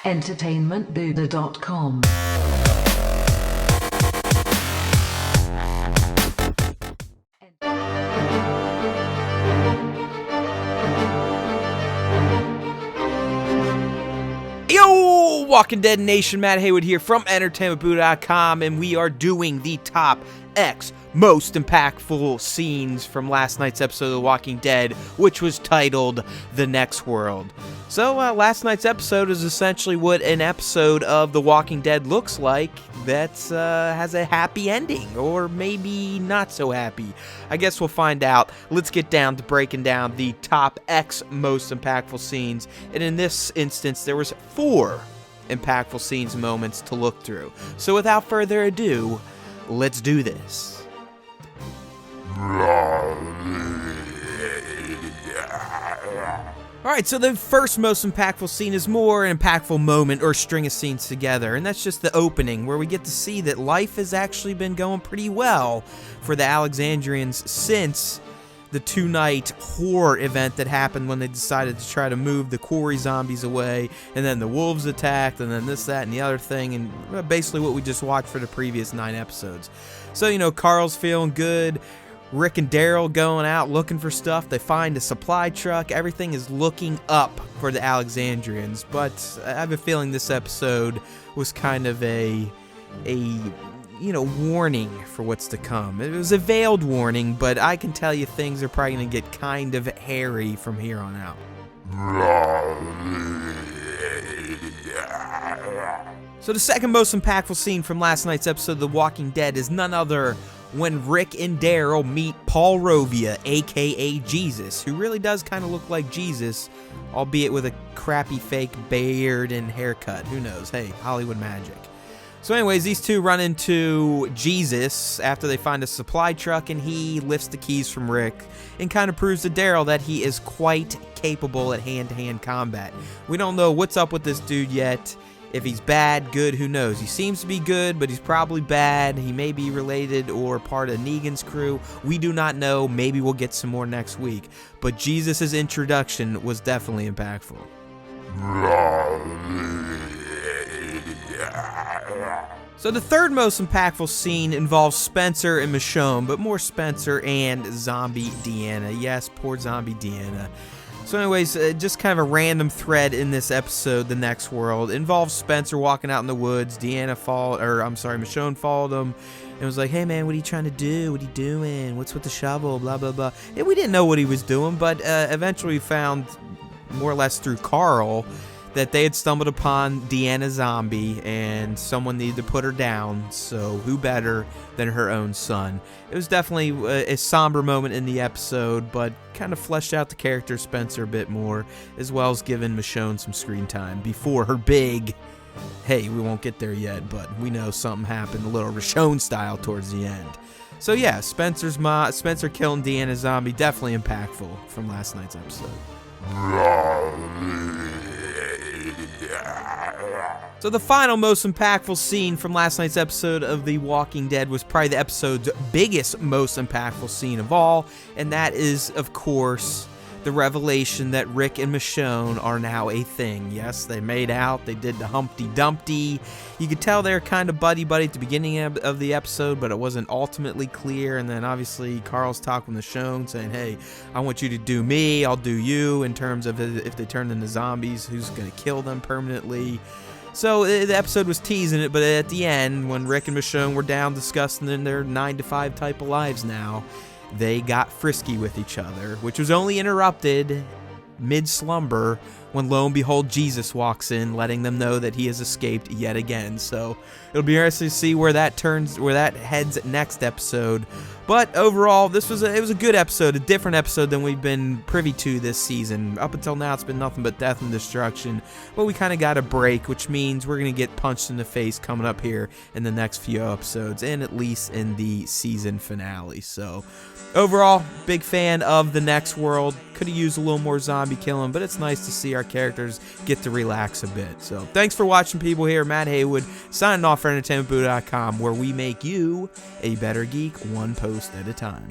entertainmentbuddha.com. Yo, Walking Dead Nation, Matt Heywood here from entertainmentbuddha.com, and we are doing the top X most impactful scenes from last night's episode of The Walking Dead, which was titled The Next World. So, last night's episode is essentially what an episode of The Walking Dead looks like that has a happy ending, or maybe not so happy. I guess we'll find out. Let's get down to breaking down the top X most impactful scenes, and in this instance, there was 4 impactful scenes moments to look through. So without further ado, let's do this. Alright, so the first most impactful scene is more an impactful moment or string of scenes together, and that's just the opening, where we get to see that life has actually been going pretty well for the Alexandrians since the 2-night horror event that happened when they decided to try to move the quarry zombies away, and then the wolves attacked, and then this, that, and the other thing, and basically what we just watched for the previous 9 episodes. So, you know, Carl's feeling good. Rick and Daryl going out looking for stuff. They find a supply truck. Everything is looking up for the Alexandrians. But I have a feeling this episode was kind of a warning for what's to come. It was a veiled warning, but I can tell you things are probably going to get kind of hairy from here on out. So the second most impactful scene from last night's episode of The Walking Dead is none other when Rick and Daryl meet Paul Rovia, aka Jesus, who really does kind of look like Jesus, albeit with a crappy fake beard and haircut. Who knows? Hey, Hollywood magic. So anyways, these two run into Jesus after they find a supply truck, and he lifts the keys from Rick and kind of proves to Daryl that he is quite capable at hand-to-hand combat. We don't know what's up with this dude yet. If he's bad, good, who knows? He seems to be good, but he's probably bad. He may be related or part of Negan's crew. We do not know. Maybe we'll get some more next week. But Jesus' introduction was definitely impactful. So the third most impactful scene involves Spencer and Michonne, but more Spencer and zombie Deanna. Yes, poor zombie Deanna. So anyways, just kind of a random thread in this episode, The Next World, involves Spencer walking out in the woods. Michonne followed him and was like, hey man, what are you trying to do? What are you doing? What's with the shovel? Blah, blah, blah. And we didn't know what he was doing, but eventually we found, more or less through Carl, that they had stumbled upon Deanna zombie and someone needed to put her down, so who better than her own son. It was definitely a somber moment in the episode, but kind of fleshed out the character Spencer a bit more, as well as giving Michonne some screen time before her big, hey, we won't get there yet, but we know something happened a little Michonne style towards the end. So yeah, Spencer killing Deanna zombie, definitely impactful from last night's episode. So the final most impactful scene from last night's episode of The Walking Dead was probably the episode's biggest, most impactful scene of all, and that is, of course, the revelation that Rick and Michonne are now a thing. Yes, they made out, they did the Humpty Dumpty. You could tell they were kind of buddy-buddy at the beginning of the episode, but it wasn't ultimately clear, and then obviously Carl's talking with Michonne, saying, hey, I want you to do me, I'll do you, in terms of if they turn into zombies, who's going to kill them permanently. So the episode was teasing it, but at the end, when Rick and Michonne were down discussing their 9-to-5 type of lives now, they got frisky with each other, which was only interrupted mid-slumber when, lo and behold, Jesus walks in, letting them know that he has escaped yet again. So it'll be interesting to see where that heads next episode. But overall, it was a good episode, a different episode than we've been privy to this season. Up until now, it's been nothing but death and destruction. But we kind of got a break, which means we're going to get punched in the face coming up here in the next few episodes, and at least in the season finale. So overall, big fan of The Next World. Could have used a little more zombie killing, but it's nice to see our characters get to relax a bit. So thanks for watching, people. Here, Matt Heywood, signing off for entertainmentbuddha.com, where we make you a better geek one post at a time.